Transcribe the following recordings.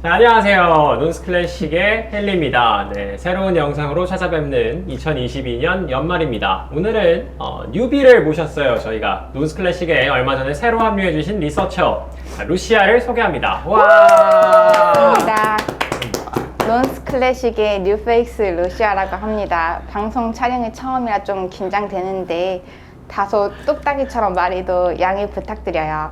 자, 안녕하세요. 논스클래식의 헨리입니다. 네, 새로운 영상으로 찾아뵙는 2022년 연말입니다. 오늘은 뉴비를 모셨어요. 저희가 논스클래식에 얼마 전에 새로 합류해주신 리서처 루시아를 소개합니다. 와! 반갑습니다. 논스클래식의 뉴페이스 루시아라고 합니다. 방송 촬영이 처음이라 좀 긴장되는데 다소 뚝딱이처럼 말해도 양해 부탁드려요.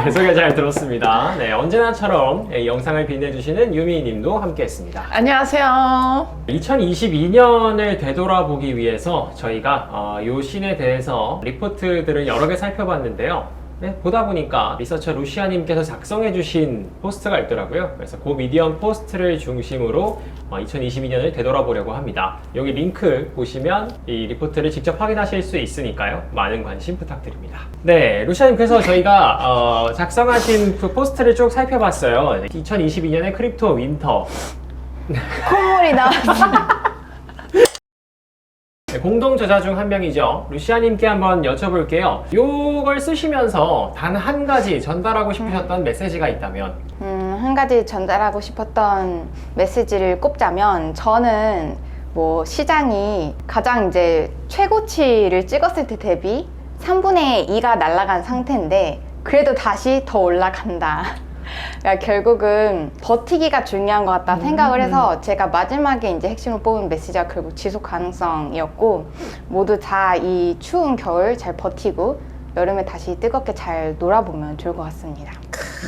네, 소개 잘 들었습니다. 네, 언제나처럼 이 영상을 빛내주시는 유미님도 함께했습니다. 안녕하세요. 2022년을 되돌아보기 위해서 저희가 이 신에 대해서 리포트들을 여러 개 살펴봤는데요. 네, 보다 보니까 리서처 루시아님께서 작성해주신 포스트가 있더라고요. 그래서 그 미디엄 포스트를 중심으로 2022년을 되돌아보려고 합니다. 여기 링크 보시면 이 리포트를 직접 확인하실 수 있으니까요. 많은 관심 부탁드립니다. 네, 루시아님, 그래서 저희가 작성하신 그 포스트를 쭉 살펴봤어요. 2022년의 크립토 윈터. 콧물이 나왔어요. 네, 공동 저자 중 한 명이죠. 루시아님께 한번 여쭤볼게요. 이걸 쓰시면서 단 한 가지 전달하고 싶으셨던 메시지가 있다면? 한 가지 전달하고 싶었던 메시지를 꼽자면 저는 뭐 시장이 가장 이제 최고치를 찍었을 때 대비 3분의 2가 날아간 상태인데 그래도 다시 더 올라간다. 그러니까 결국은 버티기가 중요한 것 같다 생각을 해서 제가 마지막에 이제 핵심으로 뽑은 메시지가 결국 지속 가능성이었고 모두 다 이 추운 겨울 잘 버티고 여름에 다시 뜨겁게 잘 놀아보면 좋을 것 같습니다.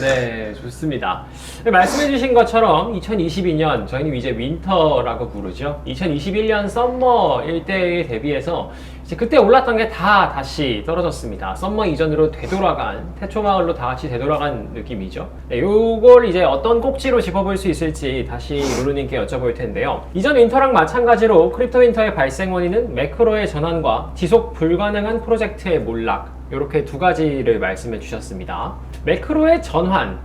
네, 좋습니다. 말씀해주신 것처럼 2022년, 저희는 이제 윈터라고 부르죠. 2021년 썸머일 때에 대비해서 이제 그때 올랐던 게 다 다시 떨어졌습니다. 썸머 이전으로 되돌아간, 태초마을로 다 같이 되돌아간 느낌이죠. 네, 요걸 이제 어떤 꼭지로 짚어볼 수 있을지 다시 루루님께 여쭤볼 텐데요. 이전 윈터랑 마찬가지로 크립토 윈터의 발생 원인은 매크로의 전환과 지속 불가능한 프로젝트의 몰락, 이렇게 두 가지를 말씀해 주셨습니다. 매크로의 전환,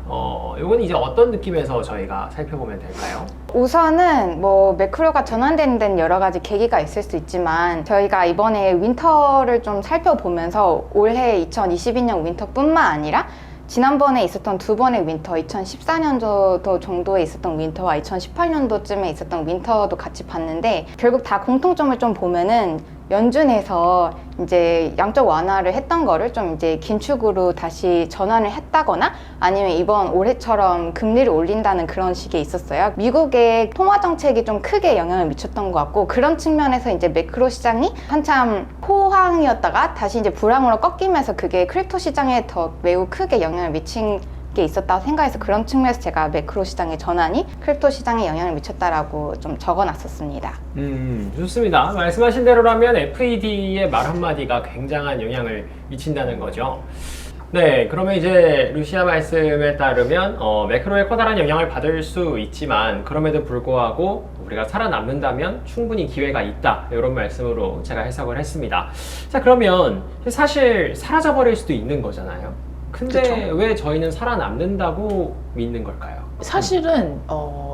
이건 이제 어떤 느낌에서 저희가 살펴보면 될까요? 우선은 뭐 매크로가 전환되는 데는 여러 가지 계기가 있을 수 있지만 저희가 이번에 윈터를 좀 살펴보면서 올해 2022년 윈터뿐만 아니라 지난번에 있었던 두 번의 윈터, 2014년도 정도에 있었던 윈터와 2018년도쯤에 있었던 윈터도 같이 봤는데 결국 다 공통점을 좀 보면은 연준에서 이제 양적 완화를 했던 거를 좀 이제 긴축으로 다시 전환을 했다거나 아니면 이번 올해처럼 금리를 올린다는 그런 식에 있었어요. 미국의 통화 정책이 좀 크게 영향을 미쳤던 것 같고 그런 측면에서 이제 매크로 시장이 한참 호황이었다가 다시 이제 불황으로 꺾이면서 그게 크립토 시장에 더 매우 크게 영향을 미친 게 있었다고 생각해서 그런 측면에서 제가 매크로 시장의 전환이 크립토 시장에 영향을 미쳤다라고 좀 적어놨었습니다. 좋습니다. 말씀하신 대로라면 FED의 말 한마디가 굉장한 영향을 미친다는 거죠. 네, 그러면 이제 루시아 말씀에 따르면 매크로의 커다란 영향을 받을 수 있지만 그럼에도 불구하고 우리가 살아남는다면 충분히 기회가 있다, 이런 말씀으로 제가 해석을 했습니다. 자, 그러면 사실 사라져버릴 수도 있는 거잖아요. 근데 그쵸? 왜 저희는 살아남는다고 믿는 걸까요? 사실은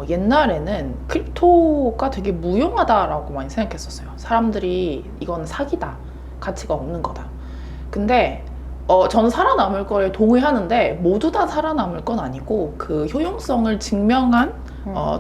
옛날에는 크립토가 되게 무용하다라고 많이 생각했었어요. 사람들이 이건 사기다, 가치가 없는 거다. 근데 저는 살아남을 거에 동의하는데 모두 다 살아남을 건 아니고 그 효용성을 증명한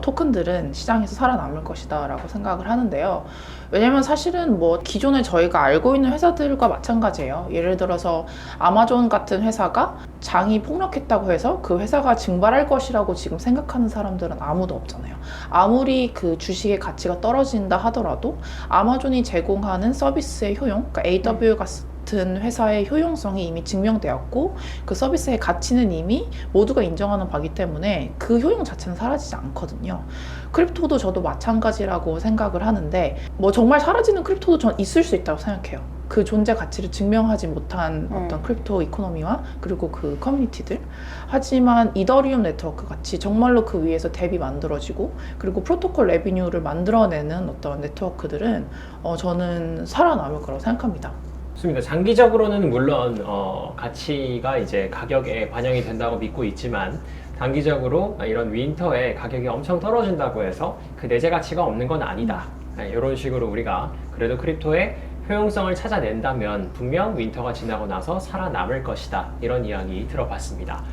토큰들은 시장에서 살아남을 것이다 라고 생각을 하는데요. 왜냐면 사실은 뭐 기존에 저희가 알고 있는 회사들과 마찬가지예요. 예를 들어서 아마존 같은 회사가 장이 폭락했다고 해서 그 회사가 증발할 것이라고 지금 생각하는 사람들은 아무도 없잖아요. 아무리 그 주식의 가치가 떨어진다 하더라도 아마존이 제공하는 서비스의 효용, 그러니까 AWS 같은 회사의 효용성이 이미 증명되었고 그 서비스의 가치는 이미 모두가 인정하는 바기 때문에 그 효용 자체는 사라지지 않거든요. 크립토도 저도 마찬가지라고 생각을 하는데 뭐 정말 사라지는 크립토도 전 있을 수 있다고 생각해요. 그 존재 가치를 증명하지 못한 어떤 크립토 이코노미와 그리고 그 커뮤니티들. 하지만 이더리움 네트워크 같이 정말로 그 위에서 덱이 만들어지고 그리고 프로토콜 레비뉴를 만들어내는 어떤 네트워크들은 저는 살아남을 거라고 생각합니다. 좋습니다. 장기적으로는 물론 가치가 이제 가격에 반영이 된다고 믿고 있지만 단기적으로 이런 윈터에 가격이 엄청 떨어진다고 해서 그 내재 가치가 없는 건 아니다. 이런 식으로 우리가 그래도 크립토의 효용성을 찾아낸다면 분명 윈터가 지나고 나서 살아남을 것이다. 이런 이야기 들어봤습니다.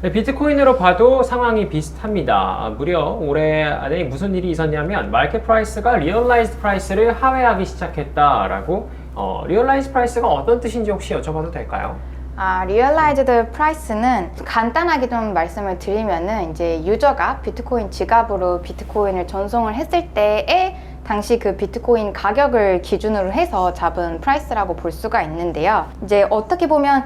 네, 비트코인으로 봐도 상황이 비슷합니다. 무려 올해 안에 무슨 일이 있었냐면 마켓 프라이스가 리얼라이즈드 프라이스를 하회하기 시작했다라고. 리얼라이즈 프라이스가 어떤 뜻인지 혹시 여쭤봐도 될까요? 리얼라이즈드 프라이스는 간단하게 좀 말씀을 드리면은 이제 유저가 비트코인 지갑으로 비트코인을 전송을 했을 때에 당시 그 비트코인 가격을 기준으로 해서 잡은 프라이스라고 볼 수가 있는데요. 이제 어떻게 보면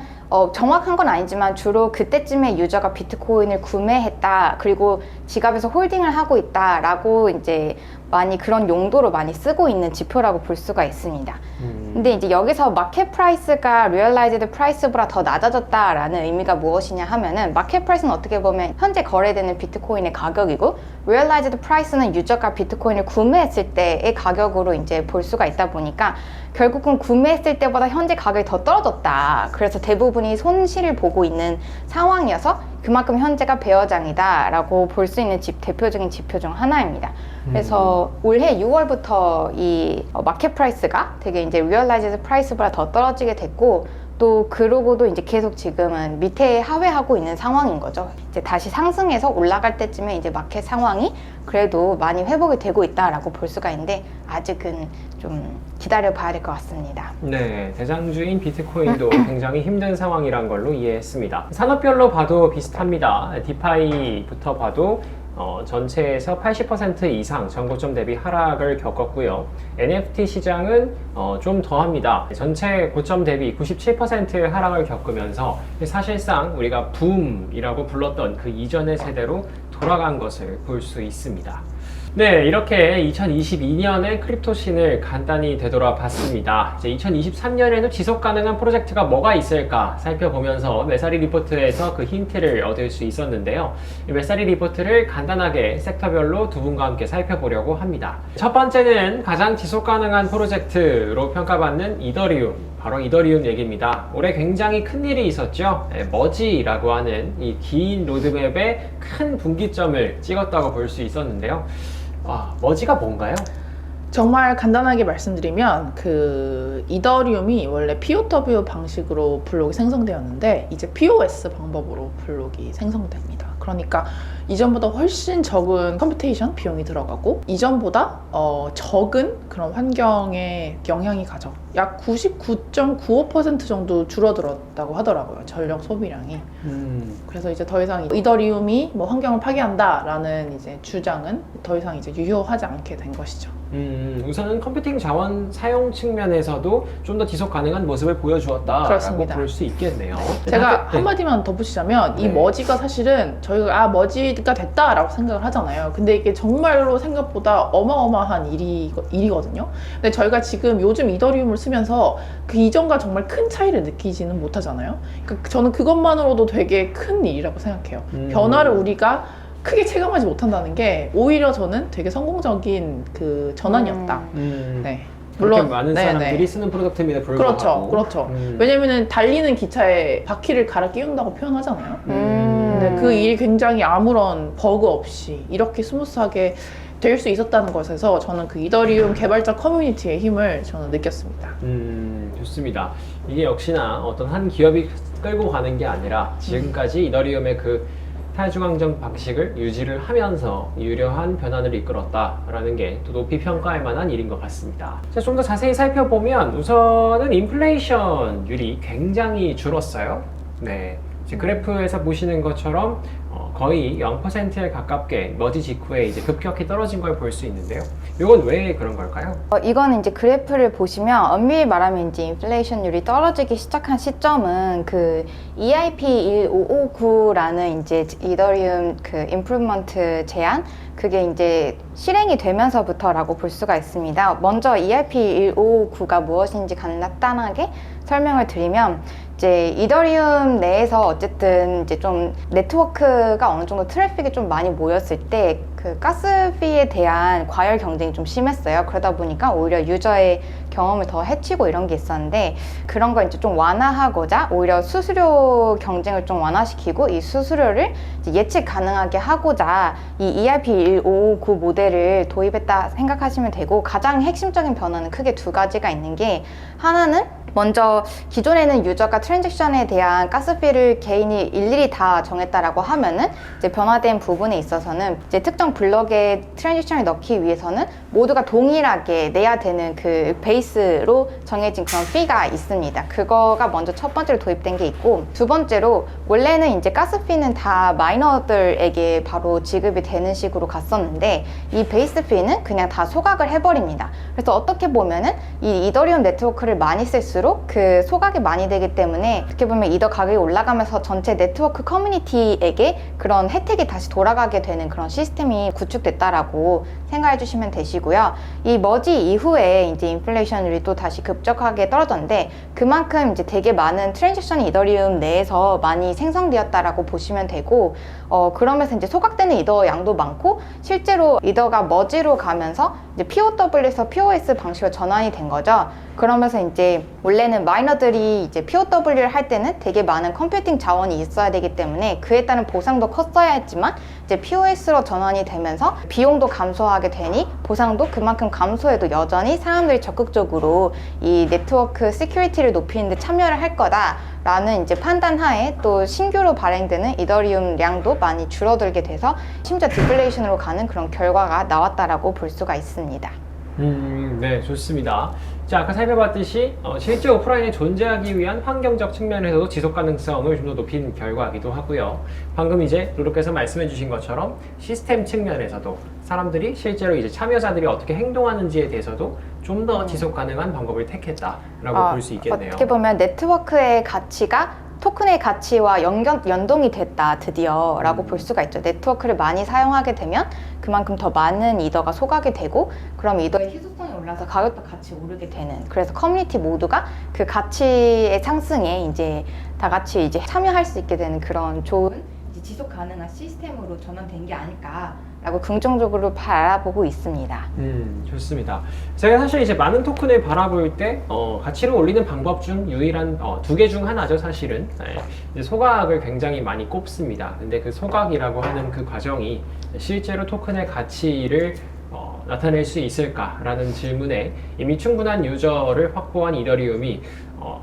정확한 건 아니지만 주로 그때쯤에 유저가 비트코인을 구매했다, 그리고 지갑에서 홀딩을 하고 있다라고 이제 많이 그런 용도로 많이 쓰고 있는 지표라고 볼 수가 있습니다. 근데 이제 여기서 마켓 프라이스가 리얼라이즈드 프라이스보다 더 낮아졌다라는 의미가 무엇이냐 하면은, 마켓 프라이스는 어떻게 보면 현재 거래되는 비트코인의 가격이고, 리얼라이즈드 프라이스는 유저가 비트코인을 구매했을 때의 가격으로 이제 볼 수가 있다 보니까 결국은 구매했을 때보다 현재 가격이 더 떨어졌다. 그래서 대부분이 손실을 보고 있는 상황이어서 그만큼 현재가 배어장이다 라고 볼 수 있는 대표적인 지표 중 하나입니다. 그래서 올해 6월부터 이 마켓 프라이스가 되게 이제 리얼라이즈드 프라이스보다 더 떨어지게 됐고, 또 그러고도 이제 계속 지금은 밑에 하회하고 있는 상황인 거죠. 이제 다시 상승해서 올라갈 때쯤에 이제 마켓 상황이 그래도 많이 회복이 되고 있다라고 볼 수가 있는데, 아직은 좀 기다려 봐야 될 것 같습니다. 네, 대장주인 비트코인도 굉장히 힘든 상황이란 걸로 이해했습니다. 산업별로 봐도 비슷합니다. 디파이부터 봐도 전체에서 80% 이상 전고점 대비 하락을 겪었고요. NFT 시장은 좀 더합니다. 전체 고점 대비 97% 하락을 겪으면서 사실상 우리가 붐이라고 불렀던 그 이전의 세대로 돌아간 것을 볼 수 있습니다. 네, 이렇게 2022년의 크립토신을 간단히 되돌아봤습니다. 이제 2023년에는 지속 가능한 프로젝트가 뭐가 있을까 살펴보면서 메사리 리포트에서 그 힌트를 얻을 수 있었는데요. 이 메사리 리포트를 간단하게 섹터별로 두 분과 함께 살펴보려고 합니다. 첫 번째는 가장 지속 가능한 프로젝트로 평가받는 이더리움, 바로 이더리움 얘기입니다. 올해 굉장히 큰 일이 있었죠. 머지라고 하는 이 긴 로드맵에 큰 분기점을 찍었다고 볼 수 있었는데요. 머지가 뭔가요? 정말 간단하게 말씀드리면 그 이더리움이 원래 POW 방식으로 블록이 생성되었는데 이제 POS 방법으로 블록이 생성됩니다. 그러니까 이전보다 훨씬 적은 컴퓨테이션 비용이 들어가고, 이전보다 적은 그런 환경에 영향이 가죠. 약 99.95% 정도 줄어들었다고 하더라고요, 전력 소비량이. 그래서 이제 더 이상 이더리움이 뭐 환경을 파괴한다라는 이제 주장은 더 이상 이제 유효하지 않게 된 것이죠. 우선은 컴퓨팅 자원 사용 측면에서도 좀 더 지속 가능한 모습을 보여주었다라고 볼 수 있겠네요. 제가 한마디만 덧붙이자면 이 머지가 사실은 저희가 머지가 됐다라고 생각을 하잖아요. 근데 이게 정말로 생각보다 어마어마한 일이거든요. 근데 저희가 지금 요즘 이더리움을 쓰면서 그 이전과 정말 큰 차이를 느끼지는 못하잖아요. 그러니까 저는 그것만으로도 되게 큰 일이라고 생각해요. 변화를 우리가 크게 체감하지 못한다는 게 오히려 저는 되게 성공적인 그 전환이었다. 네. 물론 많은 사람들이 쓰는 프로덕트임에도 불구하고. 그렇죠. 왜냐면은 달리는 기차에 바퀴를 갈아 끼운다고 표현하잖아요. 근데 그 일이 굉장히 아무런 버그 없이 이렇게 스무스하게 될 수 있었다는 것에서 저는 그 이더리움 개발자 커뮤니티의 힘을 저는 느꼈습니다. 좋습니다. 이게 역시나 어떤 한 기업이 끌고 가는 게 아니라 지금까지 이더리움의 그 탈중앙정 방식을 유지를 하면서 유려한 변화를 이끌었다라는 게 또 높이 평가할 만한 일인 것 같습니다. 좀 더 자세히 살펴보면 우선은 인플레이션율이 굉장히 줄었어요. 네, 그래프에서 보시는 것처럼 거의 0%에 가깝게 머지 직후에 이제 급격히 떨어진 걸 볼 수 있는데요. 이건 왜 그런 걸까요? 이거는 이제 그래프를 보시면 엄밀히 말하면 이제 인플레이션율이 떨어지기 시작한 시점은 그 EIP15599라는 이제 이더리움 그 임프루먼트 제안, 그게 이제 실행이 되면서부터라고 볼 수가 있습니다. 먼저 EIP15599가 무엇인지 간단하게 설명을 드리면, 이제 이더리움 내에서 어쨌든 이제 좀 네트워크가 어느 정도 트래픽이 좀 많이 모였을 때 그 가스피에 대한 과열 경쟁이 좀 심했어요. 그러다 보니까 오히려 유저의 경험을 더 해치고 이런 게 있었는데, 그런 걸 이제 좀 완화하고자 오히려 수수료 경쟁을 좀 완화시키고 이 수수료를 이제 예측 가능하게 하고자 이 EIP1559 모델을 도입했다 생각하시면 되고, 가장 핵심적인 변화는 크게 두 가지가 있는 게, 하나는 먼저 기존에는 유저가 트랜잭션에 대한 가스피를 개인이 일일이 다 정했다라고 하면은 이제 변화된 부분에 있어서는 이제 특정 블럭에 트랜잭션을 넣기 위해서는 모두가 동일하게 내야 되는 그 베이스로 정해진 그런 피가 있습니다. 그거가 먼저 첫 번째로 도입된 게 있고, 두 번째로 원래는 이제 가스피는 다 마이너들에게 바로 지급이 되는 식으로 갔었는데 이 베이스 피는 그냥 다 소각을 해버립니다. 그래서 어떻게 보면은 이 이더리움 네트워크를 많이 쓸수록 그 소각이 많이 되기 때문에 어떻게 보면 이더 가격이 올라가면서 전체 네트워크 커뮤니티에게 그런 혜택이 다시 돌아가게 되는 그런 시스템이 구축됐다라고 생각해 주시면 되시고요. 이 머지 이후에 이제 인플레이션율이 또 다시 급격하게 떨어졌는데 그만큼 이제 되게 많은 트랜잭션이 이더리움 내에서 많이 생성되었다라고 보시면 되고, 그러면서 이제 소각되는 이더 양도 많고 실제로 이더가 머지로 가면서 이제 POW에서 POS 방식으로 전환이 된 거죠. 그러면서 이제 원래는 마이너들이 이제 POW를 할 때는 되게 많은 컴퓨팅 자원이 있어야 되기 때문에 그에 따른 보상도 컸어야 했지만 이제 POS로 전환이 되면서 비용도 감소하게 되니 보상도 그만큼 감소해도 여전히 사람들이 적극적으로 이 네트워크 시큐리티를 높이는 데 참여를 할 거다라는 이제 판단 하에 또 신규로 발행되는 이더리움 량도 많이 줄어들게 돼서 심지어 디플레이션으로 가는 그런 결과가 나왔다라고 볼 수가 있습니다. 네, 좋습니다. 자, 아까 살펴봤듯이 실제 오프라인에 존재하기 위한 환경적 측면에서도 지속 가능성을 좀 더 높인 결과이기도 하고요. 방금 이제 루루께서 말씀해 주신 것처럼 시스템 측면에서도 사람들이 실제로 이제 참여자들이 어떻게 행동하는지에 대해서도 좀 더 지속 가능한 방법을 택했다라고 볼 수 있겠네요. 어떻게 보면 네트워크의 가치가 토큰의 가치와 연동이 됐다 드디어 라고 볼 수가 있죠. 네트워크를 많이 사용하게 되면 그만큼 더 많은 이더가 소각이 되고 그럼 이더의 희소성이 올라서 가격도 같이 오르게 되는, 그래서 커뮤니티 모두가 그 가치의 상승에 이제 다 같이 이제 참여할 수 있게 되는 그런 좋은 이제 지속 가능한 시스템으로 전환된 게 아닐까라고 긍정적으로 바라보고 있습니다. 좋습니다. 제가 사실 이제 많은 토큰을 바라볼 때 가치를 올리는 방법 중 유일한 두 개 중 하나죠, 사실은. 이제 소각을 굉장히 많이 꼽습니다. 근데 그 소각이라고 하는 그 과정이 실제로 토큰의 가치를 나타낼 수 있을까라는 질문에 이미 충분한 유저를 확보한 이더리움이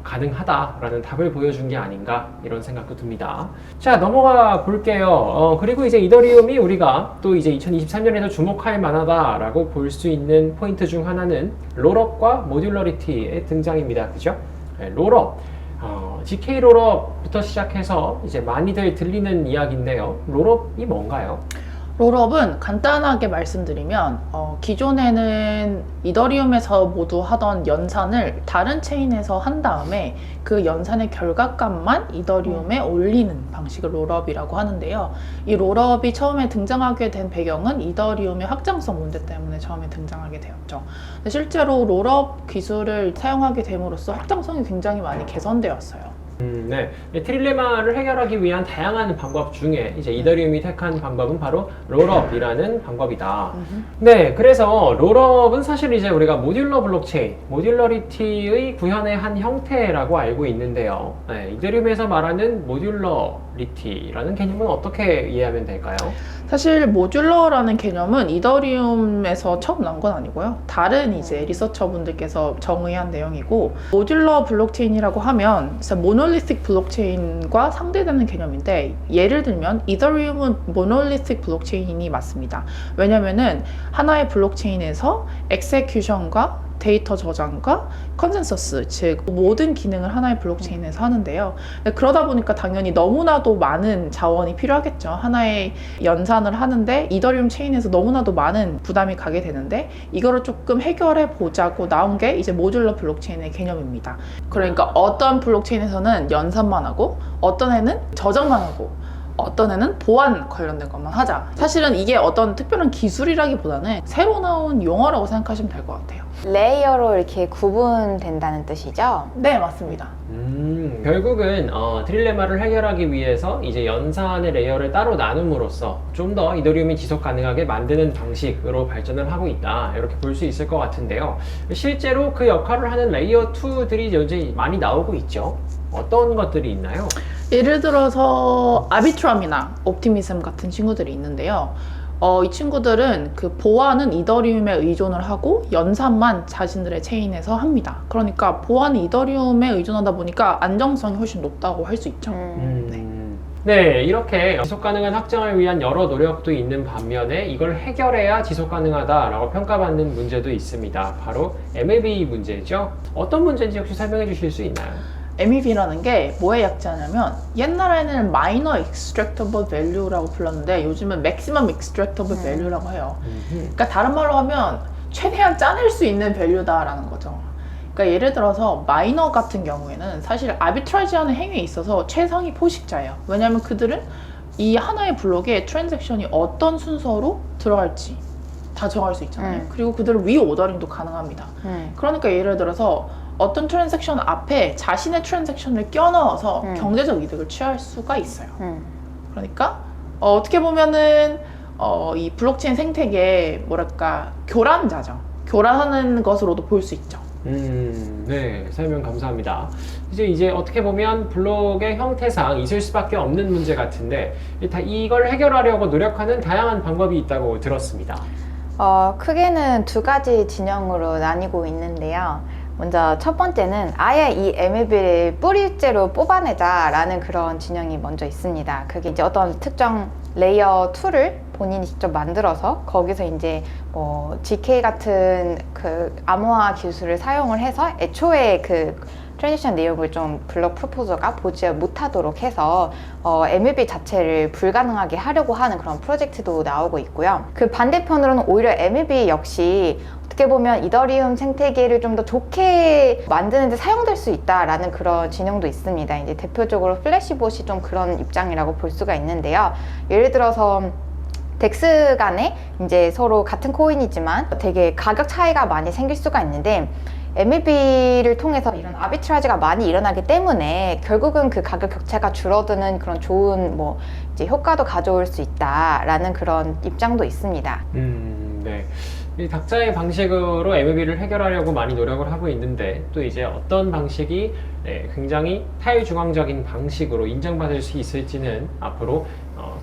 가능하다라는 답을 보여준 게 아닌가 이런 생각도 듭니다. 자, 넘어가 볼게요. 그리고 이제 이더리움이 우리가 또 이제 2023년에도 주목할 만하다라고 볼 수 있는 포인트 중 하나는 롤업과 모듈러리티의 등장입니다. 그죠? 네, 롤업. GK 롤업부터 시작해서 이제 많이들 들리는 이야기인데요. 롤업이 뭔가요? 롤업은 간단하게 말씀드리면 기존에는 이더리움에서 모두 하던 연산을 다른 체인에서 한 다음에 그 연산의 결과값만 이더리움에 올리는 방식을 롤업이라고 하는데요. 이 롤업이 처음에 등장하게 된 배경은 이더리움의 확장성 문제 때문에 처음에 등장하게 되었죠. 근데 실제로 롤업 기술을 사용하게 됨으로써 확장성이 굉장히 많이 개선되었어요. 네. 트릴레마를 해결하기 위한 다양한 방법 중에 이제 이더리움이 택한 방법은 바로 롤업이라는 방법이다. 네, 그래서 롤업은 사실 이제 우리가 모듈러 블록체인, 모듈러리티의 구현의 한 형태라고 알고 있는데요. 네, 이더리움에서 말하는 모듈러리티라는 개념은 어떻게 이해하면 될까요? 사실 모듈러라는 개념은 이더리움에서 처음 나온 건 아니고요. 다른 이제 리서처분들께서 정의한 내용이고, 모듈러 블록체인이라고 하면 모놀리틱 블록체인과 상대되는 개념인데, 예를 들면 이더리움은 모놀리틱 블록체인이 맞습니다. 왜냐면은 하나의 블록체인에서 엑세큐션과 데이터 저장과 컨센서스, 즉 모든 기능을 하나의 블록체인에서 하는데요. 그러다 보니까 당연히 너무나도 많은 자원이 필요하겠죠. 하나의 연산을 하는데 이더리움 체인에서 너무나도 많은 부담이 가게 되는데, 이거를 조금 해결해 보자고 나온 게 이제 모듈러 블록체인의 개념입니다. 그러니까 어떤 블록체인에서는 연산만 하고 어떤 애는 저장만 하고 어떤 애는 보안 관련된 것만 하자. 사실은 이게 어떤 특별한 기술이라기보다는 새로 나온 용어라고 생각하시면 될 것 같아요. 레이어로 이렇게 구분된다는 뜻이죠? 네, 맞습니다. 결국은 트릴레마를 해결하기 위해서 이제 연산의 레이어를 따로 나눔으로써 좀 더 이더리움이 지속 가능하게 만드는 방식으로 발전을 하고 있다, 이렇게 볼 수 있을 것 같은데요. 실제로 그 역할을 하는 레이어 2들이 요즘 많이 나오고 있죠. 어떤 것들이 있나요? 예를 들어서 아비트럼이나 옵티미즘 같은 친구들이 있는데요. 이 친구들은 그 보안은 이더리움에 의존을 하고 연산만 자신들의 체인에서 합니다. 그러니까 보안은 이더리움에 의존하다 보니까 안정성이 훨씬 높다고 할 수 있죠. 네, 이렇게 지속 가능한 확장을 위한 여러 노력도 있는 반면에 이걸 해결해야 지속 가능하다라고 평가받는 문제도 있습니다. 바로 MEV 문제죠. 어떤 문제인지 혹시 설명해 주실 수 있나요? MEV라는 게 뭐의 약자냐면 옛날에는 Minor Extractable Value라고 불렀는데 요즘은 Maximum Extractable Value라고 해요. 그러니까 다른 말로 하면 최대한 짜낼 수 있는 밸류다라는 거죠. 그러니까 예를 들어서 마이너 같은 경우에는 사실 아비트라지하는 행위에 있어서 최상위 포식자예요. 왜냐하면 그들은 이 하나의 블록에 트랜잭션이 어떤 순서로 들어갈지 다 정할 수 있잖아요. 그리고 그들은 리오더링도 가능합니다. 그러니까 예를 들어서 어떤 트랜잭션 앞에 자신의 트랜잭션을 껴넣어서 경제적 이득을 취할 수가 있어요. 그러니까 어떻게 보면은 이 블록체인 생태계의 뭐랄까 교란자죠. 교란하는 것으로도 볼 수 있죠. 네, 설명 감사합니다. 이제 어떻게 보면 블록의 형태상 있을 수밖에 없는 문제 같은데 이걸 해결하려고 노력하는 다양한 방법이 있다고 들었습니다. 크게는 두 가지 진영으로 나뉘고 있는데요. 먼저 첫 번째는 아예 이 MEV를 뿌리째로 뽑아내자라는 그런 진영이 먼저 있습니다. 그게 이제 어떤 특정 레이어 2를 본인이 직접 만들어서 거기서 이제 뭐 GK 같은 그 암호화 기술을 사용을 해서 애초에 그 트랜지션 내용을 좀 블록 프로포저가 보지 못하도록 해서 MEV 자체를 불가능하게 하려고 하는 그런 프로젝트도 나오고 있고요. 그 반대편으로는 오히려 MEV 역시 어떻게 보면 이더리움 생태계를 좀 더 좋게 만드는 데 사용될 수 있다라는 그런 진영도 있습니다. 이제 대표적으로 플래시봇이 좀 그런 입장이라고 볼 수가 있는데요. 예를 들어서 덱스 간에 이제 서로 같은 코인이지만 되게 가격 차이가 많이 생길 수가 있는데 MEV를 통해서 이런 아비트라지가 많이 일어나기 때문에 결국은 그 가격 격차가 줄어드는 그런 좋은 뭐 이제 효과도 가져올 수 있다라는 그런 입장도 있습니다. 네. 이 각자의 방식으로 MEV를 해결하려고 많이 노력을 하고 있는데 또 이제 어떤 방식이 굉장히 탈중앙적인 방식으로 인정받을 수 있을지는 앞으로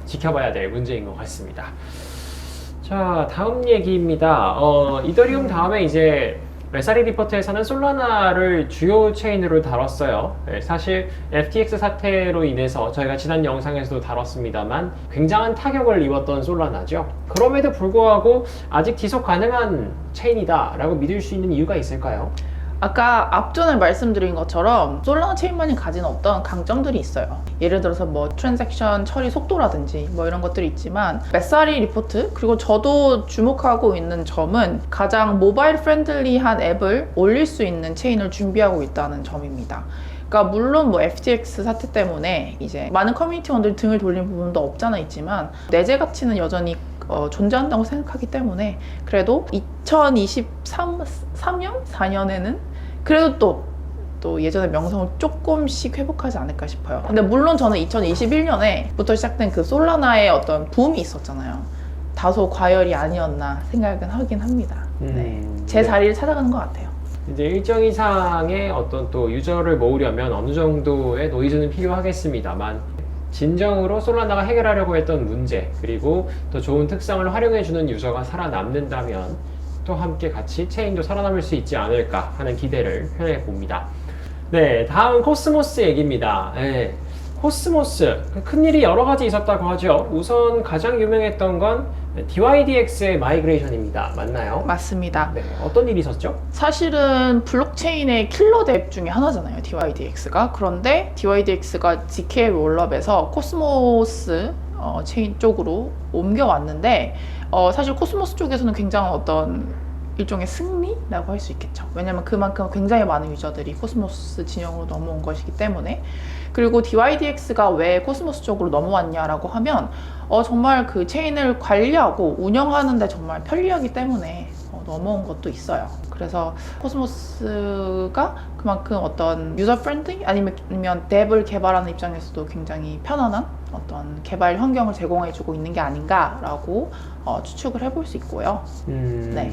지켜봐야 될 문제인 것 같습니다. 자, 다음 얘기입니다. 이더리움 다음에 이제 메사리 리포트에서는 솔라나를 주요 체인으로 다뤘어요. 사실 FTX 사태로 인해서 저희가 지난 영상에서도 다뤘습니다만 굉장한 타격을 입었던 솔라나죠. 그럼에도 불구하고 아직 지속 가능한 체인이다 라고 믿을 수 있는 이유가 있을까요? 아까 앞전에 말씀드린 것처럼 솔라나 체인만이 가진 어떤 강점들이 있어요. 예를 들어서 뭐 트랜잭션 처리 속도라든지 뭐 이런 것들이 있지만 메사리 리포트 그리고 저도 주목하고 있는 점은 가장 모바일 프렌들리한 앱을 올릴 수 있는 체인을 준비하고 있다는 점입니다. 그러니까 물론 뭐 FTX 사태 때문에 이제 많은 커뮤니티원들이 등을 돌리는 부분도 없잖아 있지만 내재 가치는 여전히 존재한다고 생각하기 때문에 그래도 2023년? 4년에는 그래도 또 예전의 명성을 조금씩 회복하지 않을까 싶어요. 근데 물론 저는 2021년에부터 시작된 그 솔라나의 어떤 붐이 있었잖아요. 다소 과열이 아니었나 생각은 하긴 합니다. 제 자리를 찾아가는 것 같아요. 이제 일정 이상의 어떤 또 유저를 모으려면 어느 정도의 노이즈는 필요하겠습니다만 진정으로 솔라나가 해결하려고 했던 문제 그리고 더 좋은 특성을 활용해주는 유저가 살아남는다면 또 함께 같이 체인도 살아남을 수 있지 않을까 하는 기대를 표해 봅니다. 네, 다음 코스모스 얘기입니다. 코스모스 큰일이 여러 가지 있었다고 하죠. 우선 가장 유명했던 건 DYDX의 마이그레이션입니다. 맞나요? 맞습니다. 네, 어떤 일이 있었죠? 사실은 블록체인의 킬러 앱 중에 하나잖아요, DYDX가. 그런데 DYDX가 ZK 롤업에서 코스모스 체인 쪽으로 옮겨왔는데 사실 코스모스 쪽에서는 굉장한 어떤 일종의 승리라고 할 수 있겠죠. 왜냐면 그만큼 굉장히 많은 유저들이 코스모스 진영으로 넘어온 것이기 때문에. 그리고 DYDX가 왜 코스모스 쪽으로 넘어왔냐라고 하면 정말 그 체인을 관리하고 운영하는데 정말 편리하기 때문에 넘어온 것도 있어요. 그래서 코스모스가 그만큼 어떤 유저 프렌드리 아니면 뎁을 개발하는 입장에서도 굉장히 편안한 어떤 개발 환경을 제공해주고 있는 게 아닌가라고 추측을 해볼 수 있고요. 네.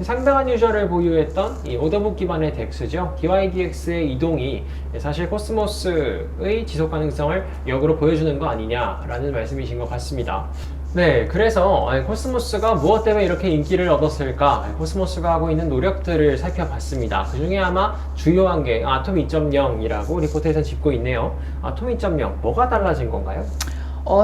상당한 유저를 보유했던 이 오더북 기반의 덱스죠. DYDX의 이동이 사실 코스모스의 지속 가능성을 역으로 보여주는 거 아니냐라는 말씀이신 것 같습니다. 네, 그래서 코스모스가 무엇 때문에 이렇게 인기를 얻었을까? 코스모스가 하고 있는 노력들을 살펴봤습니다. 그 중에 아마 주요한 게 아톰 2.0이라고 리포트에서 짚고 있네요. 아톰 2.0, 뭐가 달라진 건가요?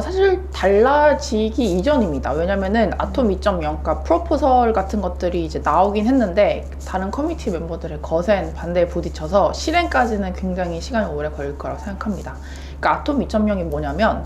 사실 달라지기 이전입니다. 왜냐면은 아톰 2.0, 그러니까 프로포설 같은 것들이 이제 나오긴 했는데 다른 커뮤니티 멤버들의 거센 반대에 부딪혀서 실행까지는 굉장히 시간이 오래 걸릴 거라고 생각합니다. 그러니까 아톰 2.0이 뭐냐면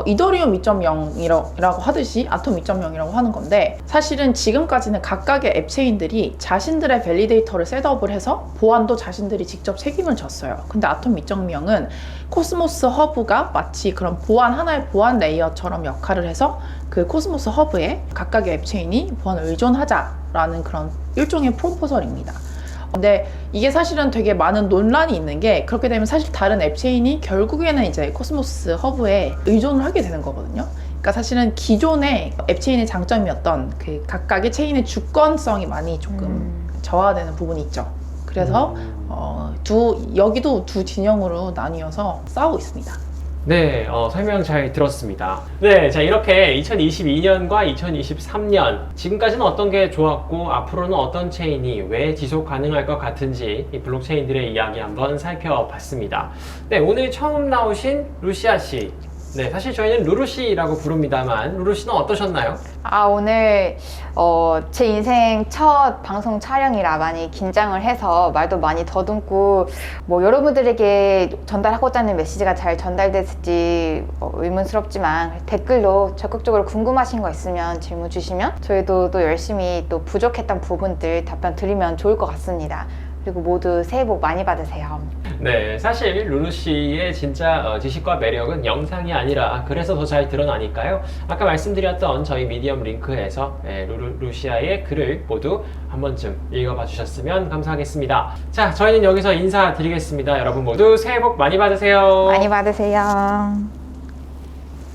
이더리움 2.0이라고 하듯이 아톰 2.0이라고 하는 건데 사실은 지금까지는 각각의 앱체인들이 자신들의 밸리데이터를 셋업을 해서 보안도 자신들이 직접 책임을 졌어요. 근데 아톰 2.0은 코스모스 허브가 마치 그런 하나의 보안 레이어처럼 역할을 해서 그 코스모스 허브에 각각의 앱체인이 보안을 의존하자라는 그런 일종의 프로포설입니다. 근데 이게 사실은 되게 많은 논란이 있는 게 그렇게 되면 사실 다른 앱체인이 결국에는 이제 코스모스 허브에 의존을 하게 되는 거거든요. 그러니까 사실은 기존의 앱체인의 장점이었던 그 각각의 체인의 주권성이 많이 조금 저하되는 부분이 있죠. 그래서 여기도 두 진영으로 나뉘어서 싸우고 있습니다. 네, 설명 잘 들었습니다. 네, 자, 이렇게 2022년과 2023년, 지금까지는 어떤 게 좋았고, 앞으로는 어떤 체인이 왜 지속 가능할 것 같은지, 이 블록체인들의 이야기 한번 살펴봤습니다. 네, 오늘 처음 나오신 루시아 씨. 네, 사실 저희는 루루씨라고 부릅니다만, 루루씨는 어떠셨나요? 오늘 제 인생 첫 방송 촬영이라 많이 긴장을 해서 말도 많이 더듬고 뭐 여러분들에게 전달하고자 하는 메시지가 잘 전달됐을지 의문스럽지만 댓글로 적극적으로 궁금하신 거 있으면 질문 주시면 저희도 또 열심히 또 부족했던 부분들 답변 드리면 좋을 것 같습니다. 그리고 모두 새해 복 많이 받으세요. 네, 사실 루루 씨의 진짜 지식과 매력은 영상이 아니라 그래서 더 잘 드러나니까요. 아까 말씀드렸던 저희 미디엄 링크에서 루시아의 글을 모두 한 번쯤 읽어봐 주셨으면 감사하겠습니다. 자, 저희는 여기서 인사드리겠습니다. 여러분 모두 새해 복 많이 받으세요. 많이 받으세요.